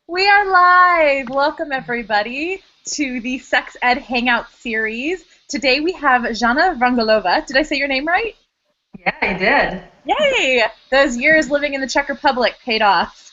We are live! Welcome, everybody, to the Sex Ed Hangout series. Today we have Zhana Vrangalova. Did I say your name right? Yeah, I did. Yay! Those years living in the Czech Republic paid off.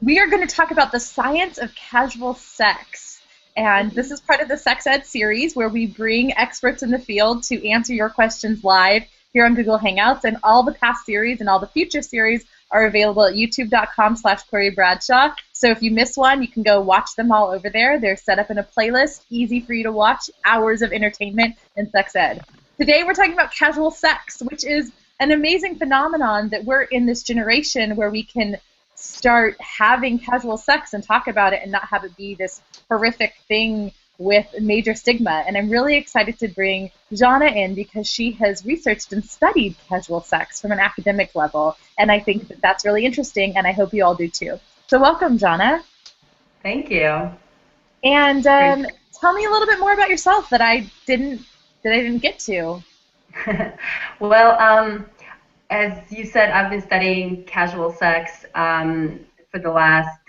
We are going to talk about the science of casual sex. And this is part of the Sex Ed series where we bring experts in the field to answer your questions live here on Google Hangouts. And all the past series and all the future series are available at youtube.com/Queerie Bradshaw. So if you miss one, you can go watch them all over there. They're set up in a playlist, easy for you to watch, hours of entertainment and sex ed. Today we're talking about casual sex, which is an amazing phenomenon that we're in this generation where we can start having casual sex and talk about it and not have it be this horrific thing with major stigma. And I'm really excited to bring Zhana in because she has researched and studied casual sex from an academic level. And I think that that's really interesting, and I hope you all do too. So welcome, Zhana. Thank you. And tell me a little bit more about yourself that I didn't get to. Well, as you said, I've been studying casual sex for the last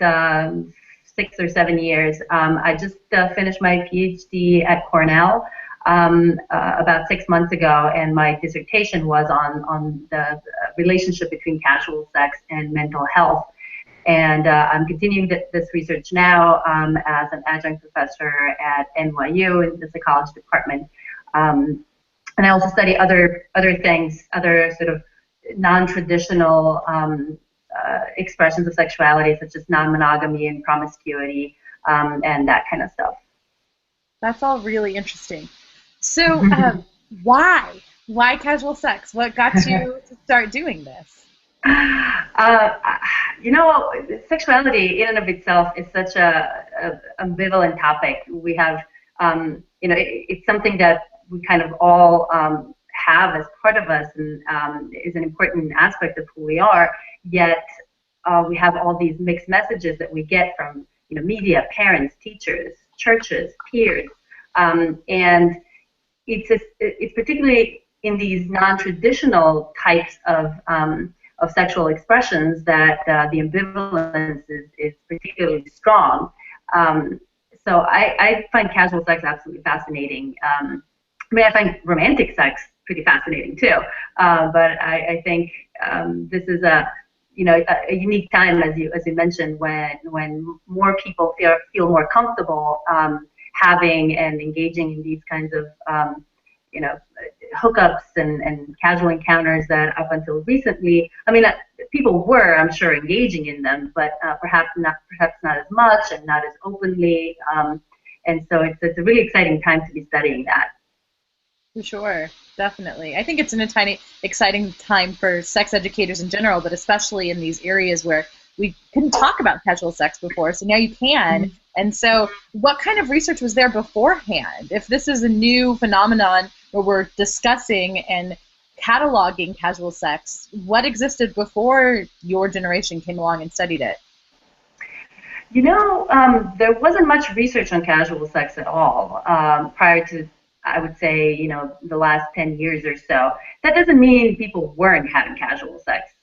6 or 7 years. I just finished my PhD at Cornell about 6 months ago, and my dissertation was on the relationship between casual sex and mental health. And I'm continuing this research now as an adjunct professor at NYU in the psychology department. And I also study other things, other sort of non-traditional expressions of sexuality, such as non-monogamy and promiscuity, and that kind of stuff. That's all really interesting. So why? Why casual sex? What got you to start doing this? You know, sexuality in and of itself is such a ambivalent topic. We have, it's something that we kind of all have as part of us and is an important aspect of who we are. Yet we have all these mixed messages that we get from, media, parents, teachers, churches, peers, and it's particularly in these non-traditional types of sexual expressions that the ambivalence is particularly strong. So I find casual sex absolutely fascinating. I find romantic sex pretty fascinating too. But I think this is a unique time, as you mentioned, when more people feel more comfortable having and engaging in these kinds of hookups and casual encounters that up until recently, people were, I'm sure, engaging in them, but perhaps not as much and not as openly. And so it's a really exciting time to be studying that. For sure, definitely. I think it's an exciting time for sex educators in general, but especially in these areas where we couldn't talk about casual sex before, so now you can. And so what kind of research was there beforehand? If this is a new phenomenon where we're discussing and cataloging casual sex, what existed before your generation came along and studied it? There wasn't much research on casual sex at all prior to, I would say, the last 10 years or so. That doesn't mean people weren't having casual sex.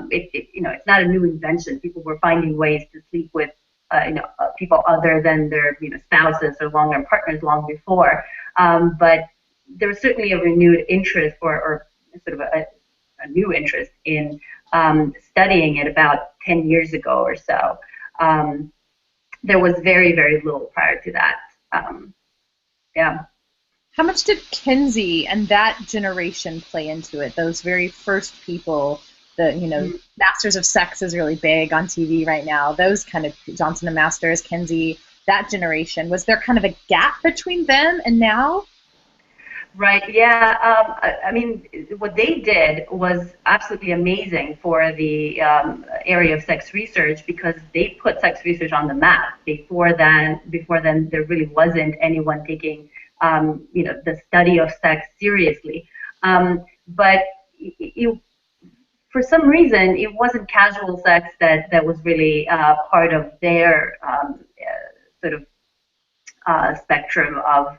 It's not a new invention. People were finding ways to sleep with, people other than their, spouses or long-term partners long before. But there was certainly a renewed interest or sort of a new interest in studying it about 10 years ago or so. There was very, very little prior to that. Yeah. How much did Kenzie and that generation play into it? Those very first people, Masters of Sex is really big on TV right now. Those kind of Johnson and Masters, Kenzie, that generation. Was there kind of a gap between them and now? Right. Yeah. What they did was absolutely amazing for the area of sex research because they put sex research on the map. Before then, there really wasn't anyone taking, the study of sex seriously. But for some reason, it wasn't casual sex that was really part of their sort of spectrum of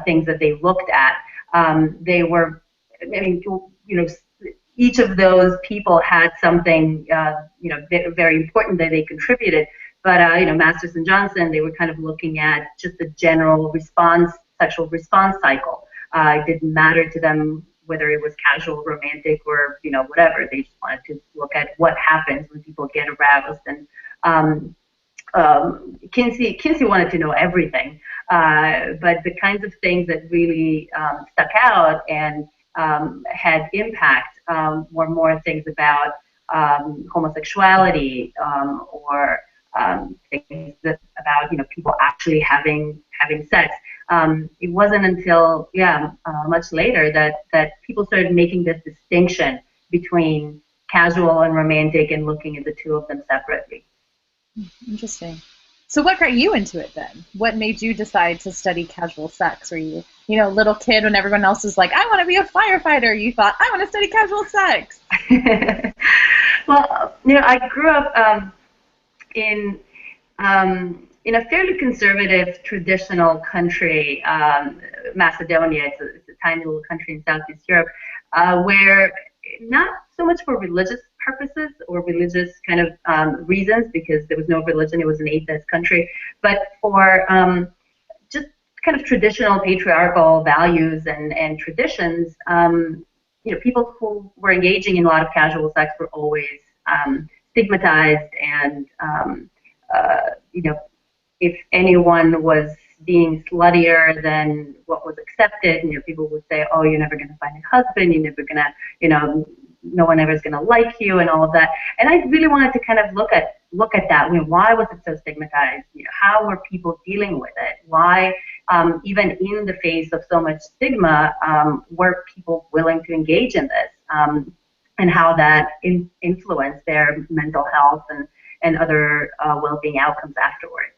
things that they looked at. They were, each of those people had something, very important that they contributed. But, Masters and Johnson, they were kind of looking at just the general sexual response cycle. It didn't matter to them whether it was casual, romantic, or, whatever. They just wanted to look at what happens when people get aroused. And Kinsey wanted to know everything, but the kinds of things that really stuck out and had impact were more things about homosexuality, or things about people actually having sex. It wasn't until much later that people started making this distinction between casual and romantic and looking at the two of them separately. Interesting. So what got you into it then? What made you decide to study casual sex? Were you, a little kid when everyone else was like, I want to be a firefighter? You thought, I want to study casual sex. Well, I grew up in a fairly conservative, traditional country, Macedonia. It's a tiny little country in Southeast Europe, where not so much for religious purposes or religious kind of reasons, because there was no religion, it was an atheist country, but for just kind of traditional patriarchal values and traditions. People who were engaging in a lot of casual sex were always stigmatized, and if anyone was being sluttier than what was accepted, people would say, oh, you're never going to find a husband, you're never going to, no one ever is going to like you, and all of that. And I really wanted to kind of look at that. Why was it so stigmatized? How were people dealing with it? Why, even in the face of so much stigma, were people willing to engage in this? And how that influenced their mental health and other well-being outcomes afterwards.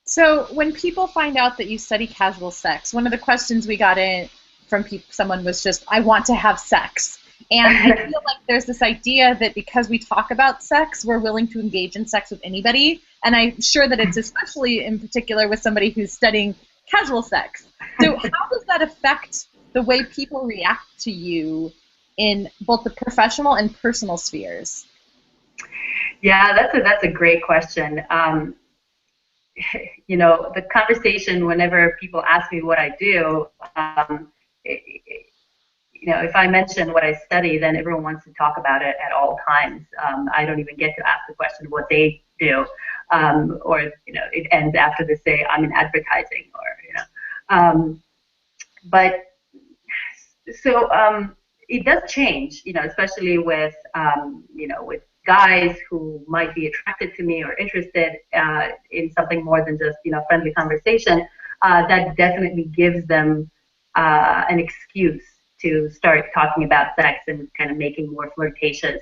So when people find out that you study casual sex, one of the questions we got in from someone was just, I want to have sex. And I feel like there's this idea that because we talk about sex, we're willing to engage in sex with anybody. And I'm sure that it's especially in particular with somebody who's studying casual sex. So how does that affect the way people react to you in both the professional and personal spheres? Yeah, that's a great question. The conversation, whenever people ask me what I do, if I mention what I study, then everyone wants to talk about it at all times. I don't even get to ask the question what they do, or it ends after they say I'm in advertising, or but so it does change, especially with with guys who might be attracted to me or interested in something more than just friendly conversation. That definitely gives them an excuse to start talking about sex and kind of making more flirtatious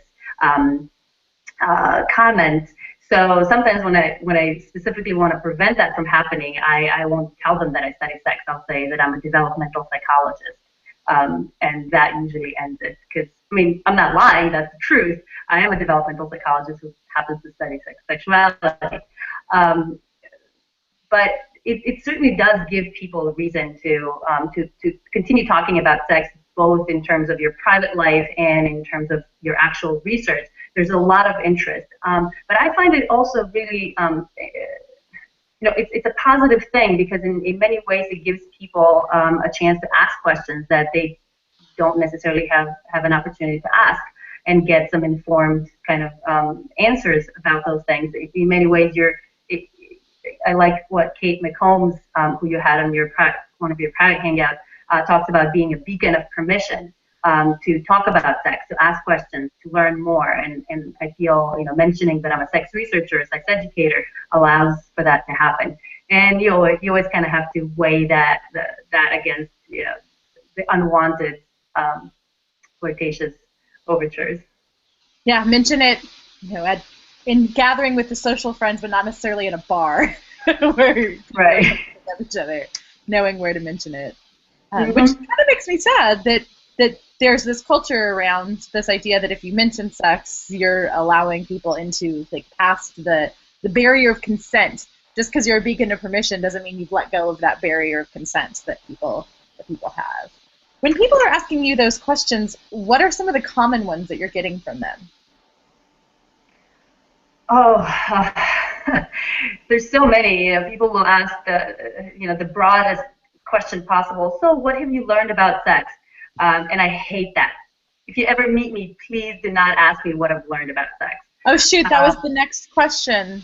comments. So sometimes when I specifically want to prevent that from happening, I won't tell them that I study sex. I'll say that I'm a developmental psychologist. And that usually ends it, because I'm not lying, that's the truth. I am a developmental psychologist who happens to study sexuality. But it certainly does give people a reason to continue talking about sex, both in terms of your private life and in terms of your actual research. There's a lot of interest. But I find it also really it's a positive thing, because in many ways it gives people a chance to ask questions that they don't necessarily have an opportunity to ask, and get some informed kind of answers about those things. In many ways, I like what Kate McCombs, who you had on one of your private hangouts, talks about being a beacon of permission to talk about sex, to ask questions, to learn more. And I feel, mentioning that I'm a sex researcher, a sex educator, allows for that to happen. And you always kind of have to weigh that against the unwanted flirtatious overtures. Yeah, mention it, in gathering with the social friends, but not necessarily in a bar where right. each other, knowing where to mention it. Which kind of makes me sad that there's this culture around this idea that if you mention sex, you're allowing people into past the barrier of consent. Just because you're a beacon of permission doesn't mean you've let go of that barrier of consent that people have. When people are asking you those questions, what are some of the common ones that you're getting from them? Oh, there's so many. People will ask the broadest question possible. So, what have you learned about sex? And I hate that. If you ever meet me, please do not ask me what I've learned about sex. Oh shoot, that was the next question.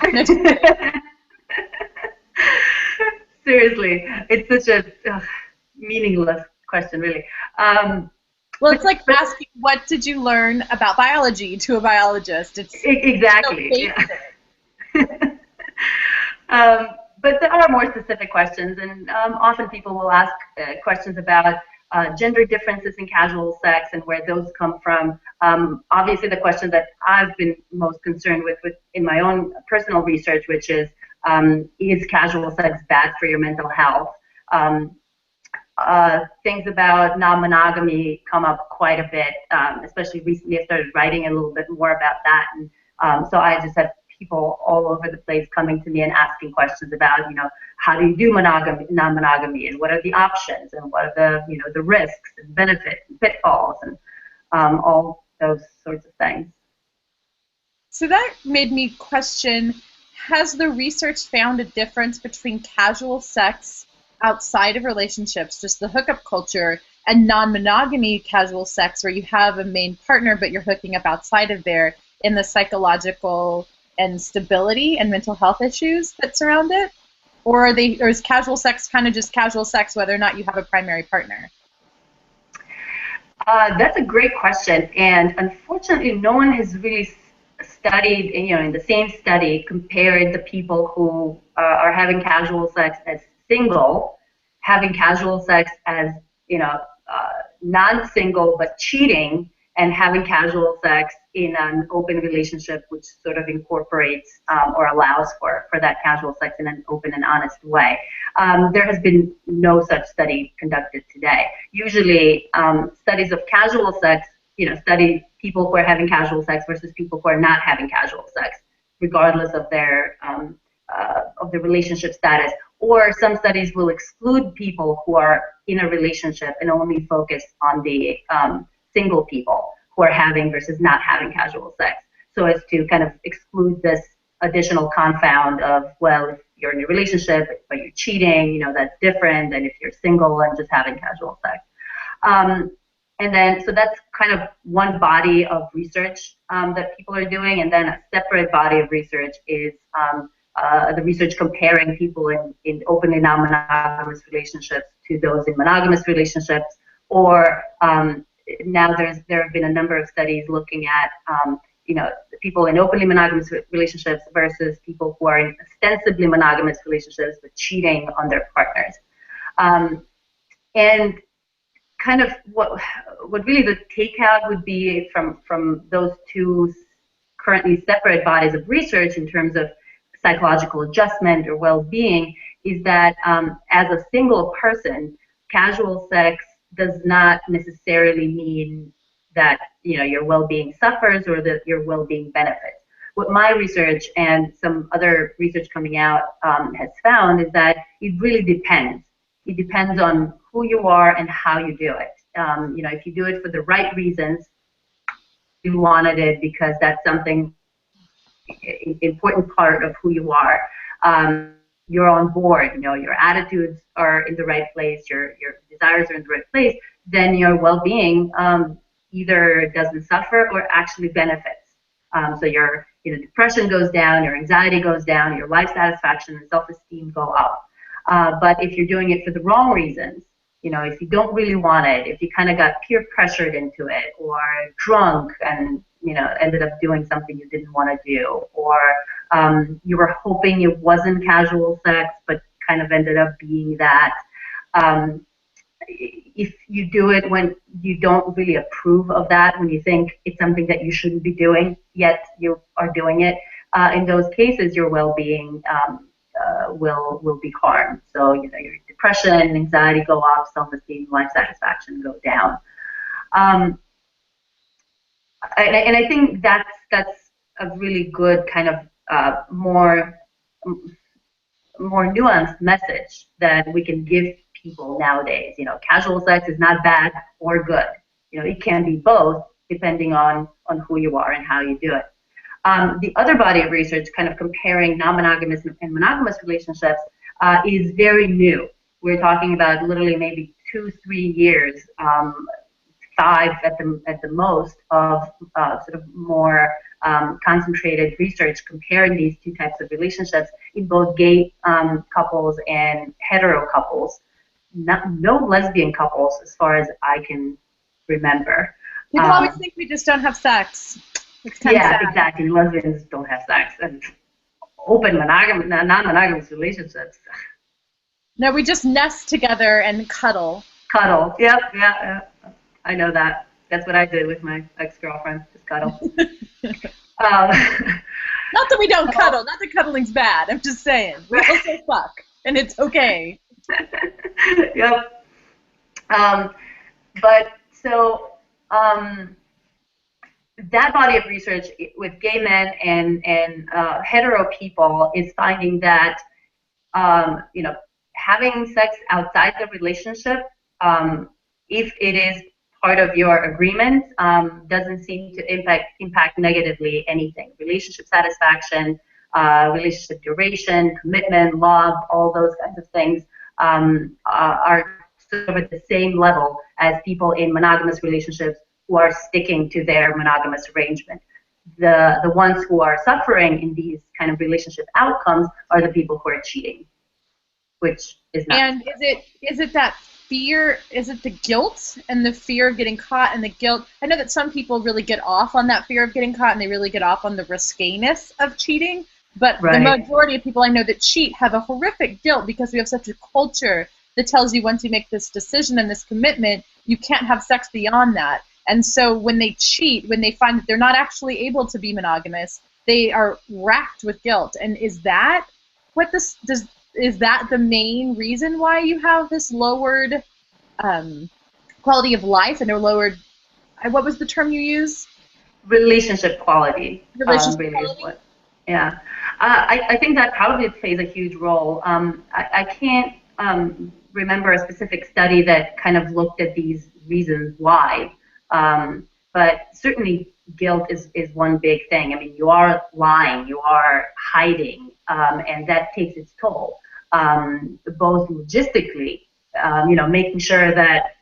Seriously, it's such a meaningless question, really. Well, it's like asking, what did you learn about biology to a biologist? It's exactly. so basic. But there are more specific questions, and often people will ask questions about gender differences in casual sex and where those come from. Obviously, the question that I've been most concerned with in my own personal research, which is casual sex bad for your mental health? Things about non-monogamy come up quite a bit, especially recently. I started writing a little bit more about that, and so I just have people all over the place coming to me and asking questions about, how do you do monogamy, non-monogamy, and what are the options, and what are the risks and benefits and pitfalls, and all those sorts of things. So that made me question, has the research found a difference between casual sex outside of relationships, just the hookup culture, and non-monogamy casual sex where you have a main partner but you're hooking up outside of there, in the psychological and stability and mental health issues that surround it? Or is casual sex kind of just casual sex whether or not you have a primary partner? That's a great question, and unfortunately no one has really studied, in the same study, compared the people who are having casual sex as single, having casual sex as, non-single but cheating, and having casual sex in an open relationship, which sort of incorporates or allows for that casual sex in an open and honest way. There has been no such study conducted today. Usually, studies of casual sex, study people who are having casual sex versus people who are not having casual sex, regardless of their relationship status. Or some studies will exclude people who are in a relationship and only focus on the single people who are having versus not having casual sex, so as to kind of exclude this additional confound of, well, if you're in a relationship but you're cheating, that's different than if you're single and just having casual sex. And then, so that's kind of one body of research that people are doing, and then a separate body of research is the research comparing people in openly non-monogamous relationships to those in monogamous relationships, or now there have been a number of studies looking at people in openly monogamous relationships versus people who are in ostensibly monogamous relationships but cheating on their partners. And kind of what really the takeout would be from those two currently separate bodies of research in terms of psychological adjustment or well-being is that as a single person, casual sex does not necessarily mean that your well-being suffers or that your well-being benefits. What my research and some other research coming out has found is that it really depends. It depends on who you are and how you do it. If you do it for the right reasons, you wanted it because that's something important part of who you are. You're on board, your attitudes are in the right place, your desires are in the right place, then your well-being either doesn't suffer or actually benefits. So your depression goes down, your anxiety goes down, your life satisfaction and self-esteem go up. But if you're doing it for the wrong reasons, if you don't really want it, if you kind of got peer pressured into it, or drunk and ended up doing something you didn't want to do, or you were hoping it wasn't casual sex but kind of ended up being that. If you do it when you don't really approve of that, when you think it's something that you shouldn't be doing, yet you are doing it, in those cases your well-being will be harmed. So your depression, anxiety go up, self-esteem, life satisfaction go down. And I think that's a really good kind of more nuanced message that we can give people nowadays. Casual sex is not bad or good. It can be both depending on who you are and how you do it. The other body of research kind of comparing non-monogamous and monogamous relationships is very new. We're talking about literally maybe 2-3 years, 5 at the most, of sort of more concentrated research comparing these two types of relationships in both gay couples and hetero couples. No lesbian couples, as far as I can remember. People always think we just don't have sex. It's kind of sad. Exactly. Lesbians don't have sex, and open non-monogamous relationships. No, we just nest together and cuddle. Cuddle. Yep. Yeah. I know that. That's what I did with my ex-girlfriend. Just cuddle. Not that we don't cuddle. Not that cuddling's bad. I'm just saying. We also fuck, and it's okay. Yep. But so that body of research with gay men and hetero people is finding that having sex outside the relationship, if it is part of your agreement, doesn't seem to impact negatively anything. Relationship satisfaction, relationship duration, commitment, love, all those kinds of things are sort of at the same level as people in monogamous relationships who are sticking to their monogamous arrangement. The ones who are suffering in these kind of relationship outcomes are the people who are cheating, which is not. And is it that fear? Is it the guilt and the fear of getting caught and the guilt? I know that some people really get off on that fear of getting caught, and they really get off on the riskiness of cheating. But the majority of people I know that cheat have a horrific guilt because we have such a culture that tells you once you make this decision and this commitment, you can't have sex beyond that. And so when they cheat, when they find that they're not actually able to be monogamous, they are racked with guilt. And is that the main reason why you have this lowered quality of life and a lowered, what was the term you used? Relationship quality. Relationship quality? Yeah. I think that probably plays a huge role. I can't remember a specific study that kind of looked at these reasons why. But certainly guilt is one big thing. I mean, you are lying, you are hiding, and that takes its toll, both logistically, making sure that,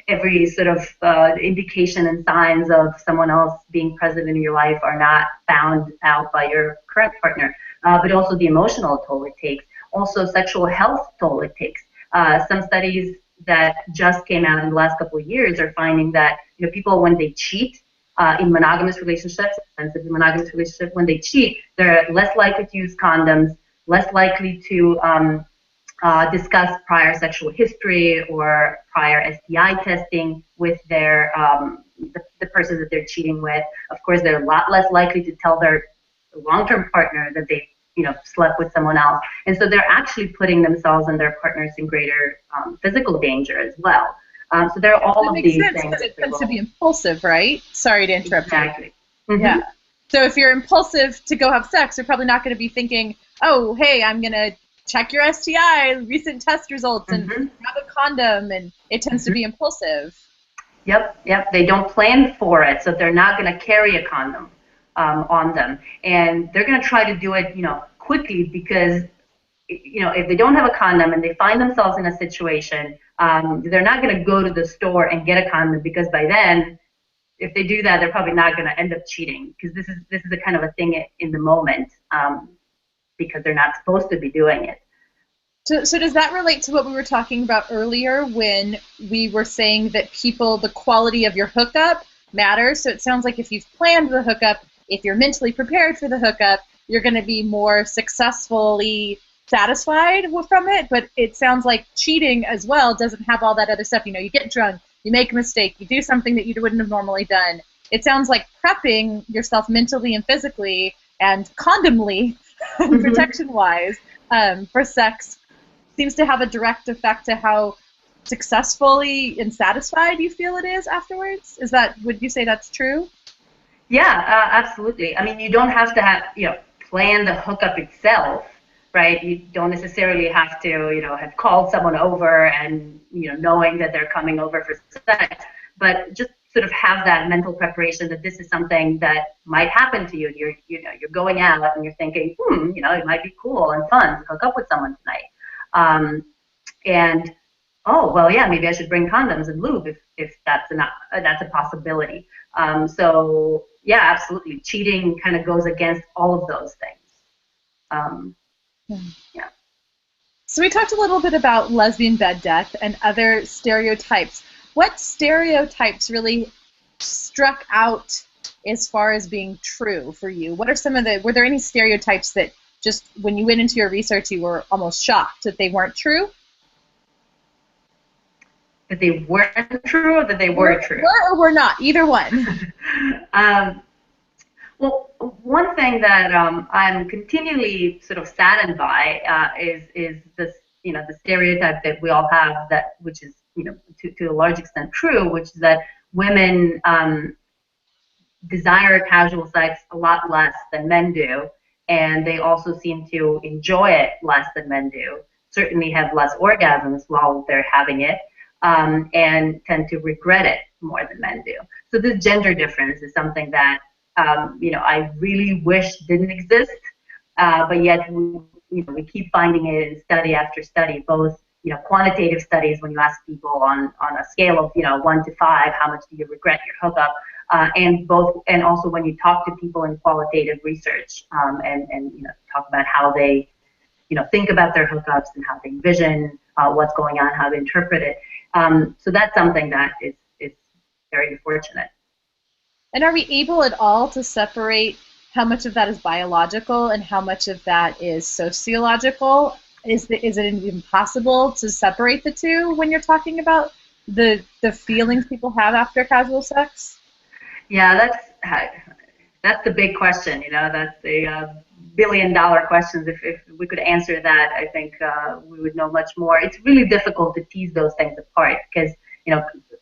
every sort of indication and signs of someone else being present in your life are not found out by your current partner, but also the emotional toll it takes, also sexual health toll it takes. Some studies that just came out in the last couple of years are finding that people, when they cheat in monogamous relationships, sensitive monogamous relationships, when they cheat, they're less likely to use condoms, less likely to discuss prior sexual history or prior STI testing with their the person that they're cheating with. Of course, they're a lot less likely to tell their long-term partner that they slept with someone else, and so they're actually putting themselves and their partners in greater physical danger as well. So there are all of these things. Because it tends to be impulsive, right? Sorry to interrupt. Exactly. You. Mm-hmm. Yeah. So if you're impulsive to go have sex, you're probably not going to be thinking, oh, hey, I'm going to check your STI, recent test results, and have a condom, and it tends to be impulsive. Yep. They don't plan for it, so they're not going to carry a condom on them, and they're going to try to do it, quickly, because, if they don't have a condom and they find themselves in a situation, they're not going to go to the store and get a condom, because by then, if they do that, they're probably not going to end up cheating, because this is a kind of a thing in the moment, because they're not supposed to be doing it. So does that relate to what we were talking about earlier when we were saying that the quality of your hookup matters? So it sounds like if you've planned the hookup, if you're mentally prepared for the hookup, you're going to be more successfully satisfied from it. But it sounds like cheating as well doesn't have all that other stuff. You get drunk, you make a mistake, you do something that you wouldn't have normally done. It sounds like prepping yourself mentally and physically and condomly, protection-wise, for sex seems to have a direct effect to how successfully and satisfied you feel it is afterwards. Would you say that's true? Yeah, absolutely. I mean, you don't have to have, plan the hookup itself, right? You don't necessarily have to, have called someone over and, knowing that they're coming over for sex, but just sort of have that mental preparation that this is something that might happen to you. You're going out and you're thinking, it might be cool and fun to hook up with someone tonight. And oh, well, yeah, maybe I should bring condoms and lube if that's a possibility. So yeah, absolutely. Cheating kind of goes against all of those things. Yeah. So we talked a little bit about lesbian bed death and other stereotypes. What stereotypes really struck out as far as being true for you? What are were there any stereotypes that just when you went into your research you were almost shocked that they weren't true? That they weren't true or that they were true? Were or were not, either one. Well, one thing that I'm continually sort of saddened by is this, the stereotype that we all have, which is, to a large extent true, which is that women desire casual sex a lot less than men do, and they also seem to enjoy it less than men do, certainly have less orgasms while they're having it, and tend to regret it more than men do. So this gender difference is something that I really wish didn't exist, but yet we keep finding it in study after study, both quantitative studies when you ask people on a scale of 1 to 5, how much do you regret your hookup, and also when you talk to people in qualitative research and talk about how they think about their hookups and how they envision what's going on, how to interpret it. So that's something that is very unfortunate. And are we able at all to separate how much of that is biological and how much of that is sociological? Is it even possible to separate the two when you're talking about the feelings people have after casual sex? Yeah, that's the big question. That's the billion-dollar questions. If we could answer that, I think we would know much more. It's really difficult to tease those things apart because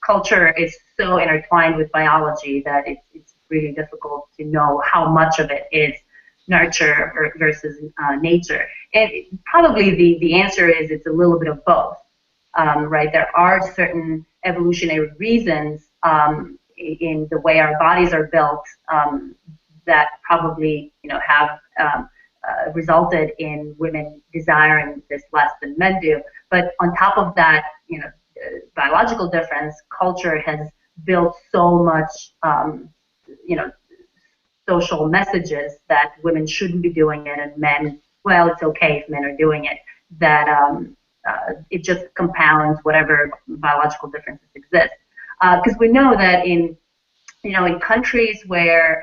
culture is so intertwined with biology that it's really difficult to know how much of it is nurture versus nature. And probably the answer is it's a little bit of both, right? There are certain evolutionary reasons in the way our bodies are built that probably have resulted in women desiring this less than men do. But on top of that, biological difference, culture has built so much, social messages that women shouldn't be doing it and men, well, it's okay if men are doing it, that it just compounds whatever biological differences exist. Because we know that in countries where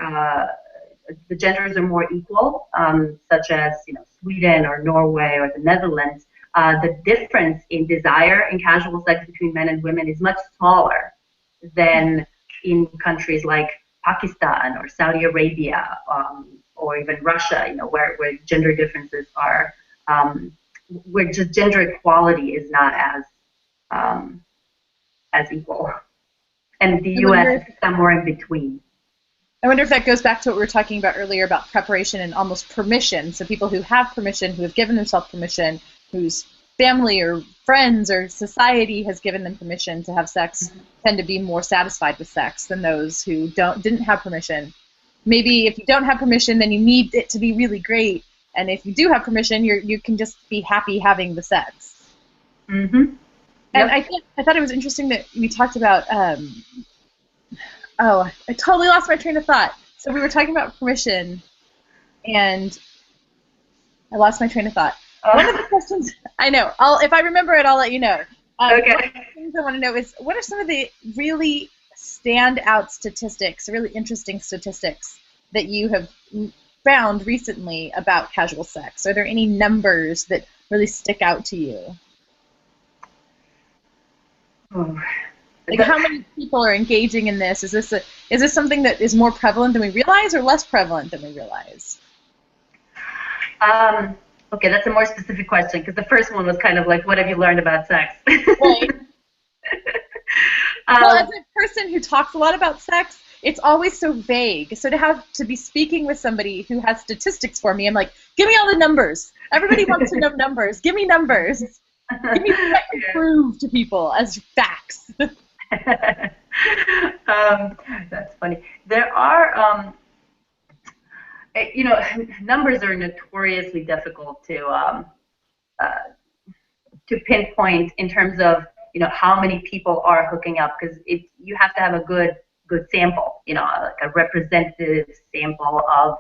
the genders are more equal, such as Sweden or Norway or the Netherlands, the difference in desire in casual sex between men and women is much smaller than in countries like Pakistan or Saudi Arabia or even Russia, where gender differences are, where just gender equality is not as equal. And the U.S. is somewhere in between. I wonder if that goes back to what we were talking about earlier about preparation and almost permission. So people who have permission, who have given themselves permission, whose family or friends or society has given them permission to have sex, tend to be more satisfied with sex than those who didn't have permission. Maybe if you don't have permission, then you need it to be really great, and if you do have permission, you can just be happy having the sex. Mm-hmm. And yep. I thought it was interesting that we talked about. I totally lost my train of thought. So we were talking about permission, and I lost my train of thought. One of the questions, I know, if I remember it, I'll let you know. Okay. One of the things I want to know is, what are some of the really standout statistics, really interesting statistics that you have found recently about casual sex? Are there any numbers that really stick out to you? Like how many people are engaging in this? Is this something that is more prevalent than we realize or less prevalent than we realize? Okay, that's a more specific question because the first one was kind of like, what have you learned about sex? Right. Well, as a person who talks a lot about sex, it's always so vague. So to have to be speaking with somebody who has statistics for me, I'm like, give me all the numbers. Everybody wants to know numbers. Give me numbers. Give me what I can prove to people as facts. That's funny. There are, you know, numbers are notoriously difficult to pinpoint in terms of, you know, how many people are hooking up, because you have to have a good sample, you know, like a representative sample of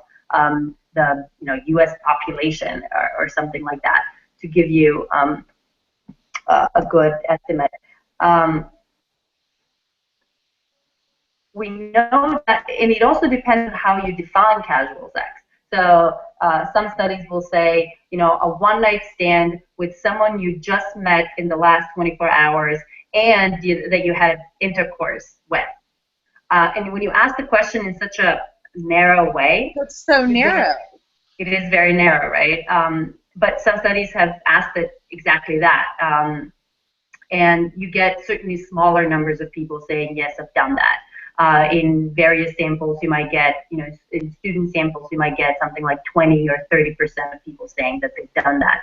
the, you know, U.S. population or something like that to give you a good estimate. We know that, and it also depends on how you define casual sex. So some studies will say, you know, a one-night stand with someone you just met in the last 24 hours and that you had intercourse with. And when you ask the question in such a narrow way, that's so narrow. It is very narrow, right? But some studies have asked it exactly that. And you get certainly smaller numbers of people saying, yes, I've done that. In various samples, you might get, you know, in student samples, you might get something like 20 or 30% of people saying that they've done that,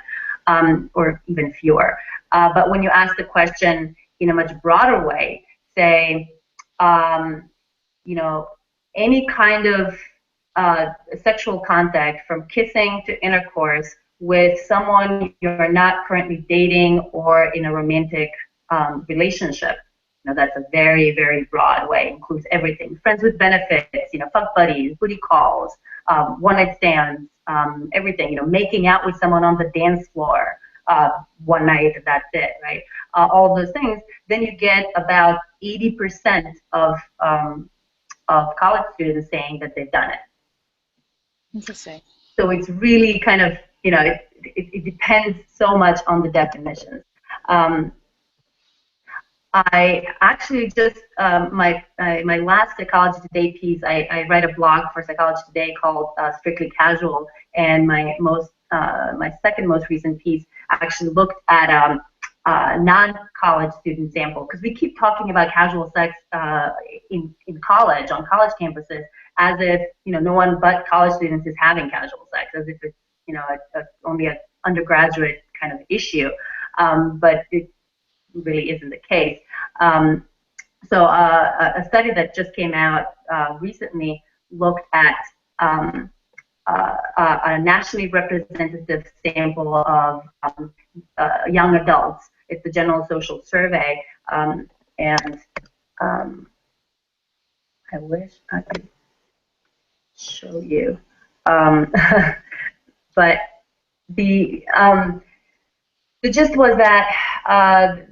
or even fewer. But when you ask the question in a much broader way, say, you know, any kind of sexual contact from kissing to intercourse with someone you're not currently dating or in a romantic relationship. You know, that's a very, very broad way. It includes everything: friends with benefits, you know, fuck buddies, booty calls, one-night stands, everything. You know, making out with someone on the dance floor one night, that's it, right? All those things. Then you get about 80% of college students saying that they've done it. Interesting. So it's really kind of, you know, it depends so much on the definitions. I actually just, my last Psychology Today piece, I write a blog for Psychology Today called Strictly Casual, and my second most recent piece actually looked at non-college student sample, because we keep talking about casual sex in college, on college campuses, as if, you know, no one but college students is having casual sex, as if it's, you know, only an undergraduate kind of issue, but it really isn't the case. So a study that just came out recently looked at a nationally representative sample of young adults. It's the General Social Survey, and I wish I could show you, but the gist was that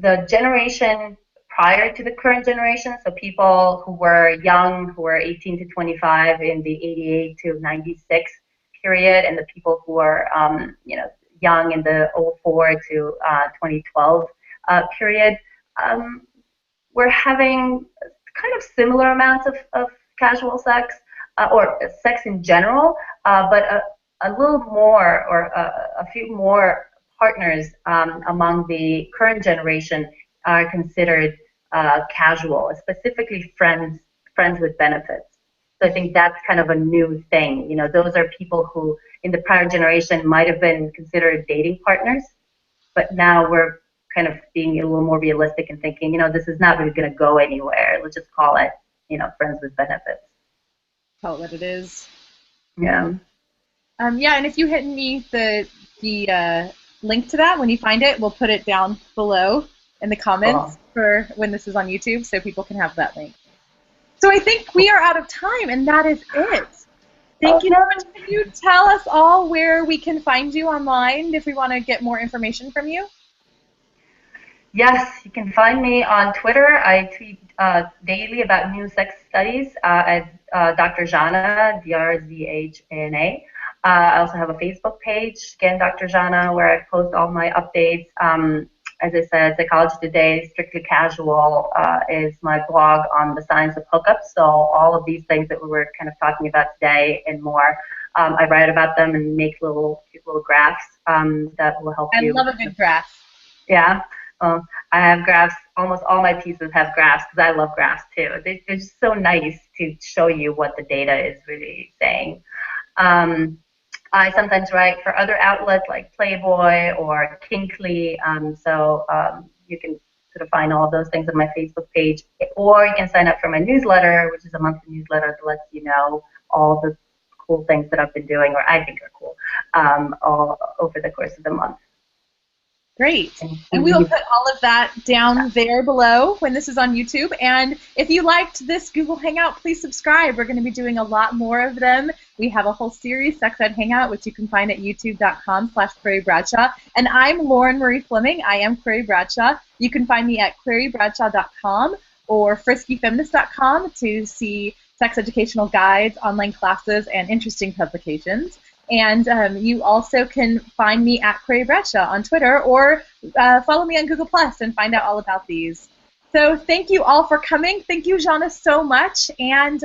the generation prior to the current generation, so people who were young, who were 18 to 25 in the 88 to 96 period, and the people who were you know, young in the 04 to 2012 period, were having kind of similar amounts of casual sex, or sex in general, but a little more, or a few more partners among the current generation are considered casual, specifically friends with benefits. So I think that's kind of a new thing. You know, those are people who in the prior generation might have been considered dating partners, but now we're kind of being a little more realistic and thinking, you know, this is not really going to go anywhere. Let's just call it, you know, friends with benefits. Call it what it is. Yeah. Yeah, and if you hit me the link to that when you find it, we'll put it down below in the comments for when this is on YouTube, so people can have that link. So I think we are out of time, and that is it. Thank you so much. Can you tell us all where we can find you online if we want to get more information from you? Yes, you can find me on Twitter. I tweet daily about new sex studies at Dr. Zhana, D-R-Z-H-A-N-A. I also have a Facebook page, again, Dr. Zhana, where I post all my updates. As I said, Psychology Today, Strictly Casual is my blog on the science of hookup. So all of these things that we were kind of talking about today and more, I write about them and make little graphs that will help you. I love a good graph. Yeah. I have graphs. Almost all my pieces have graphs because I love graphs too. They're just so nice to show you what the data is really saying. I sometimes write for other outlets like Playboy or Kinkly, you can sort of find all of those things on my Facebook page, or you can sign up for my newsletter, which is a monthly newsletter that lets you know all the cool things that I've been doing, or I think are cool, all over the course of the month. Great. And we will put all of that down there below when this is on YouTube. And if you liked this Google Hangout, please subscribe. We're going to be doing a lot more of them. We have a whole series, Sex Ed Hangout, which you can find at youtube.com/Queerie Bradshaw. And I'm Lauren Marie Fleming. I am Queerie Bradshaw. You can find me at queriebradshaw.com or friskyfeminist.com to see sex educational guides, online classes, and interesting publications. And you also can find me at Queerie Bradshaw on Twitter, or follow me on Google Plus and find out all about these. So thank you all for coming. Thank you, Zhana, so much. And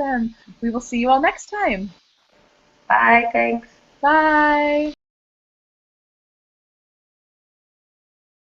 we will see you all next time. Bye. Thanks. Bye.